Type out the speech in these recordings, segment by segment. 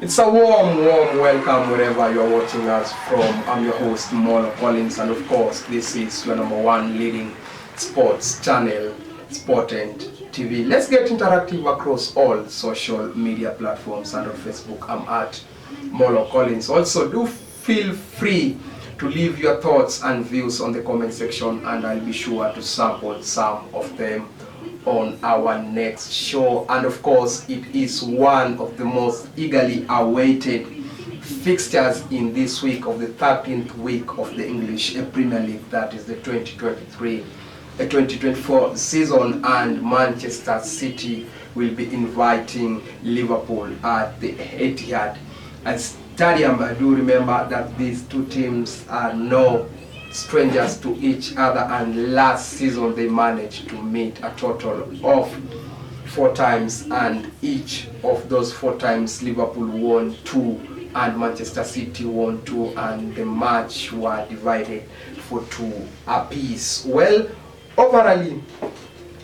It's a warm welcome wherever you're watching us from. I'm your host, Molo Collins, and of course, this is your number one leading sports channel, Sport and TV. Let's get interactive across all social media platforms, and on Facebook, I'm at Molo Collins. Also, do feel free to leave your thoughts and views on the comment section, and I'll be sure to sample some of them on our next show. And of course, it is one of the most eagerly awaited fixtures in this week of the 13th week of the English Premier League, that is the 2023-2024 season, and Manchester City will be inviting Liverpool at the Etihad Stadium. I do remember that these two teams are no strangers to each other, and last season they managed to meet a total of 4 times, and each of those 4 times Liverpool won 2 and Manchester City won 2, and the match were divided for 2 apiece. Well, overall,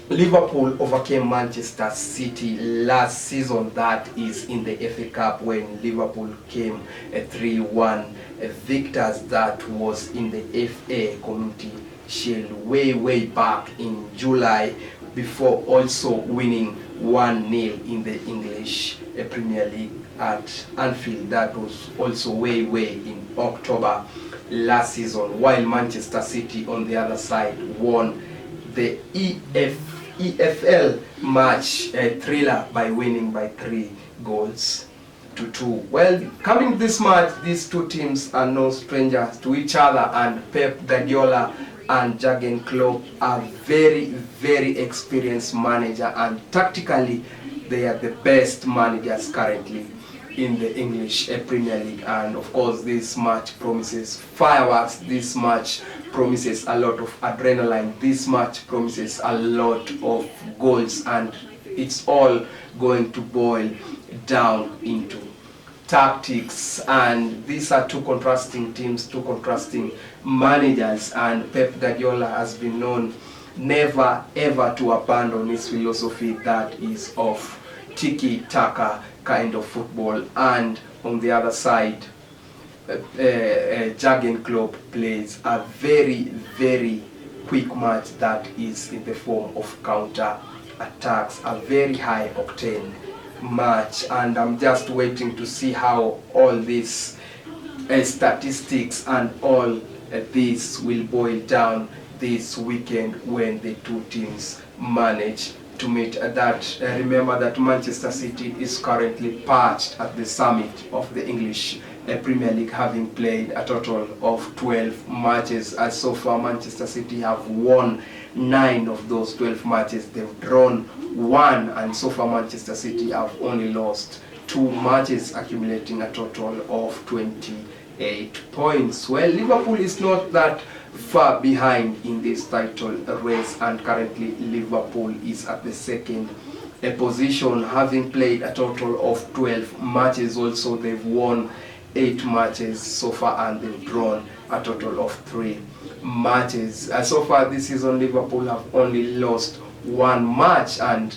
Liverpool overcame Manchester City last season, that is in the FA Cup, when Liverpool came a 3-1 victors. That was in the FA Community Shield way back in July, before also winning 1-0 in the English Premier League at Anfield. That was also way in October last season, while Manchester City on the other side won the EFL match thriller by winning by 3-2. Well, coming this match, these two teams are no strangers to each other, and Pep Guardiola and Jurgen Klopp are very experienced manager, and tactically they are the best managers currently in the English Premier League. And of course, this match promises fireworks. This match promises a lot of adrenaline. This match promises a lot of goals, and it's all going to boil down into tactics. And these are two contrasting teams, two contrasting managers, and Pep Guardiola has been known never ever to abandon his philosophy, that is of tiki-taka kind of football. And on the other side, Jurgen Klopp plays a very quick match that is in the form of counter attacks, a very high octane match. And I'm just waiting to see how all these statistics and all this will boil down this weekend when the two teams manage to meet. Remember that Manchester City is currently perched at the summit of the English Premier League, having played a total of 12 matches. As so far, Manchester City have won 9 of those 12 matches. They've drawn 1, and so far Manchester City have only lost 2 matches, accumulating a total of 28 points. Well, Liverpool is not that far behind in this title race, and currently Liverpool is at the second position, having played a total of 12 matches. Also, they've won 8 matches so far, and they've drawn a total of 3 matches. So far this season, Liverpool have only lost 1 match, and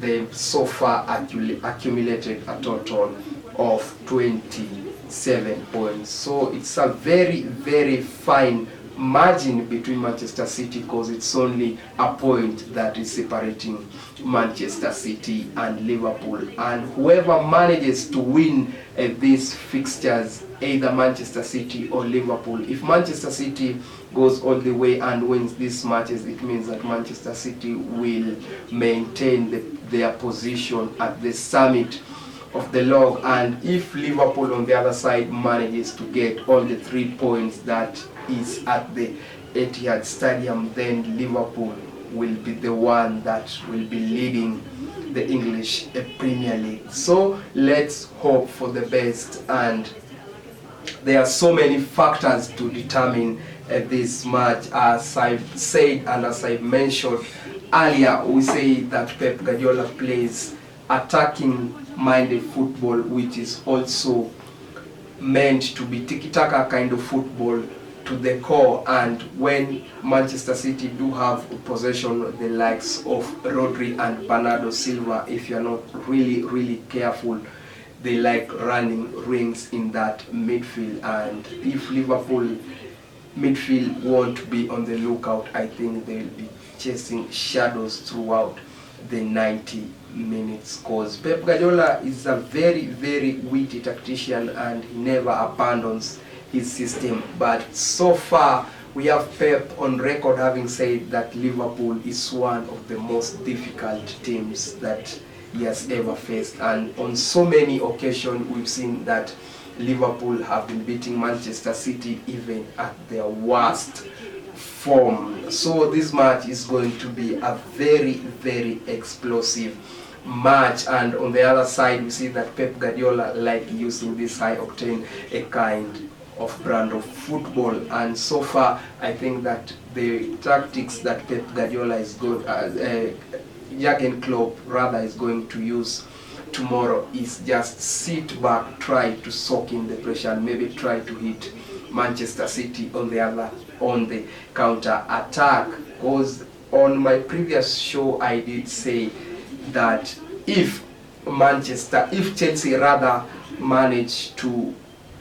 they've so far accumulated a total of 27 points. So it's a very fine margin between Manchester City, because it's only a point that is separating Manchester City and Liverpool. And whoever manages to win these fixtures, either Manchester City or Liverpool, if Manchester City goes all the way and wins these matches, it means that Manchester City will maintain their position at the summit of the log. And if Liverpool on the other side manages to get all the 3 points that is at the Etihad Stadium, then Liverpool will be the one that will be leading the English Premier League. So let's hope for the best, and there are so many factors to determine this match. As I've said and as I mentioned earlier, we say that Pep Guardiola plays attacking minded football, which is also meant to be tiki-taka kind of football to the core. And when Manchester City do have possession, the likes of Rodri and Bernardo Silva, if you're not really careful, they like running rings in that midfield, and if Liverpool midfield won't be on the lookout, I think they'll be chasing shadows throughout the 90 minutes, because Pep Guardiola is a very, very witty tactician and he never abandons his system. But so far we have Pep on record having said that Liverpool is one of the most difficult teams that he has ever faced, and on so many occasions we've seen that Liverpool have been beating Manchester City even at their worst form. So this match is going to be a very, very explosive match, and on the other side we see that Pep Guardiola like using this high octane a kind of brand of football, and so far I think that the tactics that Pep Guardiola is good Jurgen Klopp rather is going to use tomorrow is just sit back, try to soak in the pressure, and maybe try to hit Manchester City on the counter attack. Because on my previous show I did say that if Chelsea rather manage to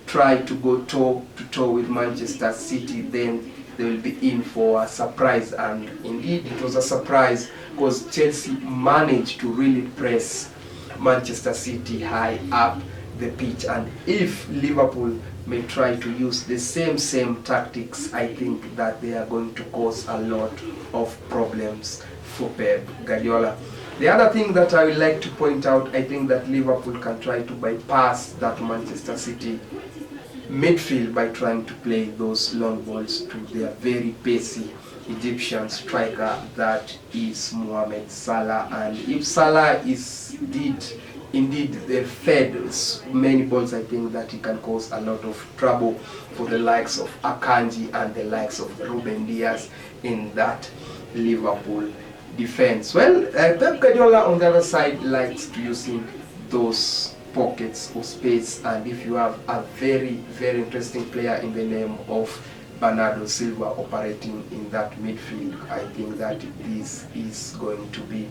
try to go toe to toe with Manchester City, then they will be in for a surprise, and indeed it was a surprise, because Chelsea managed to really press Manchester City high up the pitch, and if Liverpool may try to use the same tactics, I think that they are going to cause a lot of problems for Pep Guardiola. The other thing that I would like to point out, I think that Liverpool can try to bypass that Manchester City midfield by trying to play those long balls to their very pacey Egyptian striker, that is Mohamed Salah. And if Salah is indeed fed many balls, I think that he can cause a lot of trouble for the likes of Akanji and the likes of Ruben Diaz in that Liverpool defense. Well, Pep Guardiola on the other side likes to using those pockets of space, and if you have a very, very interesting player in the name of Bernardo Silva operating in that midfield, I think that this is going to be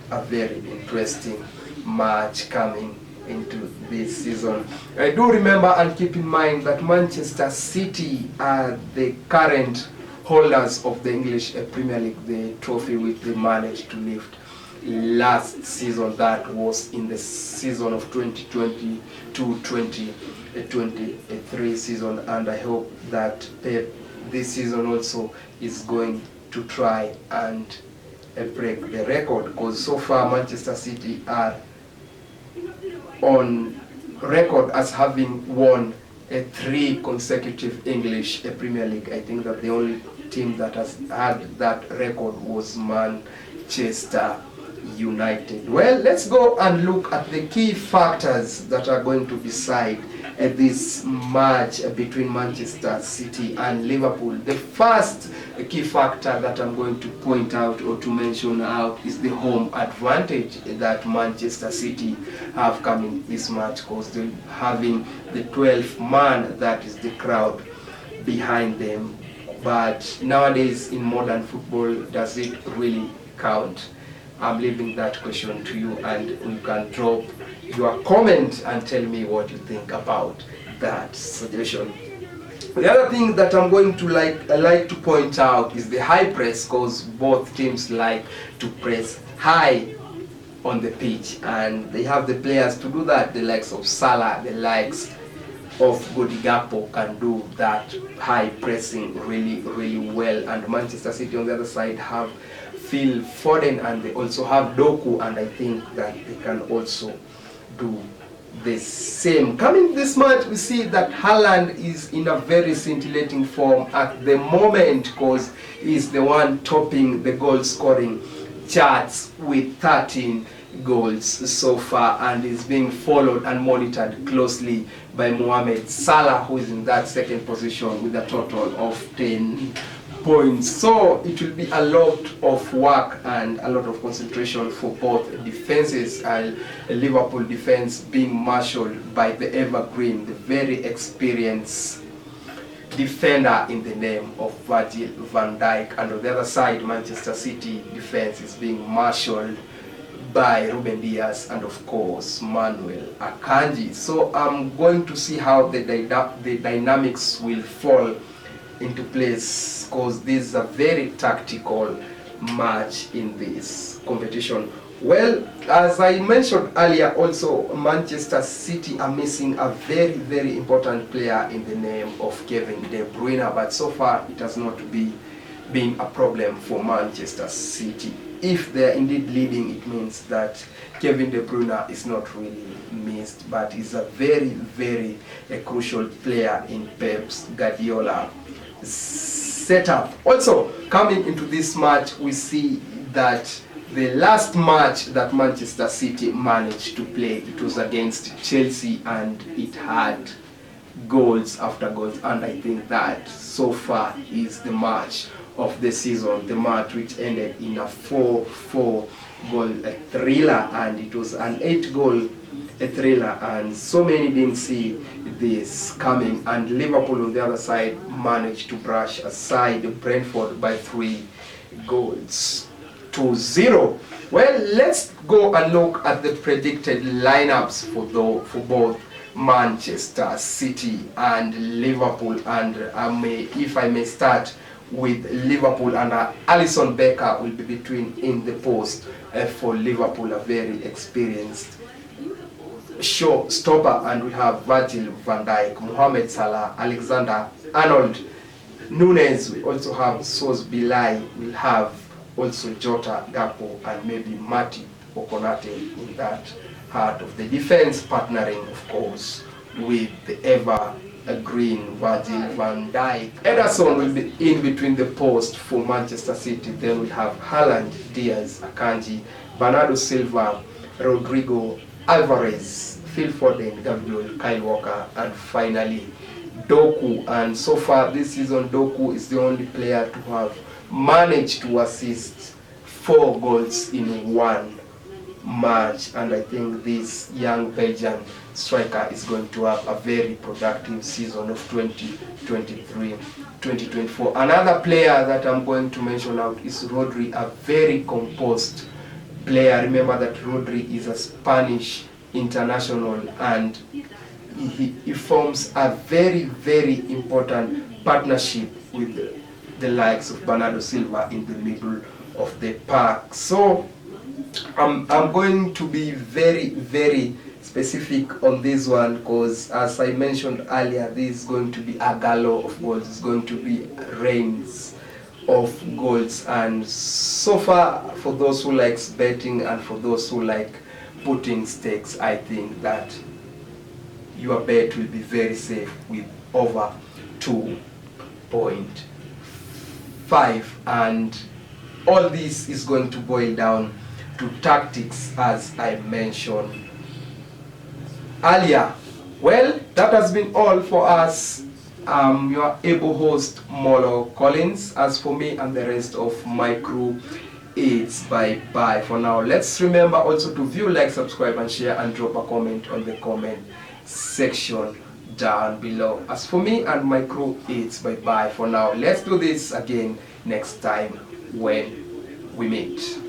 a very interesting match coming into this season. I do remember and keep in mind that Manchester City are the current holders of the English Premier League, the trophy which they managed to lift last season. That was in the season of 2022-2023 season, and I hope that Pep this season also is going to try and break the record, because so far Manchester City are on record as having won 3 consecutive English Premier League. I think that the only team that has had that record was Manchester United. Well, let's go and look at the key factors that are going to decide this match between Manchester City and Liverpool. The first key factor that I'm going to point out or to mention out is the home advantage that Manchester City have coming this match, because they're having the 12th man, that is the crowd behind them. But nowadays in modern football, does it really count? I'm leaving that question to you, and you can drop your comment and tell me what you think about that suggestion. The other thing that I'm going to like to point out is the high press, because both teams like to press high on the pitch, and they have the players to do that. The likes of Salah, the likes of Godigapo can do that high pressing really, really well. And Manchester City on the other side have Phil Foden, and they also have Doku, and I think that they can also do the same. Coming this match, we see that Haaland is in a very scintillating form at the moment, because he's the one topping the goal scoring charts with 13 goals so far, and is being followed and monitored closely by Mohamed Salah, who is in that second position with a total of 10 points. So it will be a lot of work and a lot of concentration for both defenses, and Liverpool defense being marshaled by the evergreen, the very experienced defender in the name of Virgil van Dijk, and on the other side Manchester City defense is being marshaled by Ruben Dias and of course Manuel Akanji. So I'm going to see how the dynamics will fall into place, because this is a very tactical match in this competition. Well, as I mentioned earlier, also Manchester City are missing a very important player in the name of Kevin De Bruyne, but so far it has not been a problem for Manchester City. If they are indeed leading, it means that Kevin De Bruyne is not really missed, but is a very crucial player in Pep's Guardiola setup. Also, coming into this match, we see that the last match that Manchester City managed to play, it was against Chelsea, and it had goals after goals, and I think that so far is the match of the season, the match which ended in a 4-4 goal thriller, and it was an 8-goal thriller, and so many didn't see this coming, and Liverpool on the other side managed to brush aside Brentford by 3-0. Well, let's go and look at the predicted lineups for both Manchester City and Liverpool, and if I may start with Liverpool, and Alisson Becker will be in the post for Liverpool, a very experienced showstopper, and we have Virgil van Dijk, Mohamed Salah, Alexander Arnold, Nunes. We also have Szoboszlai, we'll have also Jota, Gakpo, and maybe Matip or Konate in that heart of the defense, partnering of course with the ever-green Virgil van Dijk. Ederson will be in between the post for Manchester City. Then we have Haaland, Diaz, Akanji, Bernardo Silva, Rodrigo, Alvarez, Phil Foden, Gabriel, Kyle Walker, and finally Doku. And so far this season, Doku is the only player to have managed to assist 4 goals in one match, and I think this young Belgian striker is going to have a very productive season of 2023-2024. Another player that I'm going to mention out is Rodri, a very composed player. Remember that Rodri is a Spanish international, and he forms a very important partnership with the likes of Bernardo Silva in the middle of the park. So I'm going to be very specific on this one, because as I mentioned earlier, this is going to be a galore of goals. It's going to be rains of goals, and so far, for those who likes betting and for those who like putting stakes, I think that your bet will be very safe with over 2.5, and all this is going to boil down to tactics, as I mentioned earlier. Well, that has been all for us. Your able host Molo Collins. As for me and the rest of my crew, it's bye for now. Let's remember also to view, like, subscribe, and share, and drop a comment on the comment section down below. As for me and my crew, it's bye for now. Let's do this again next time when we meet.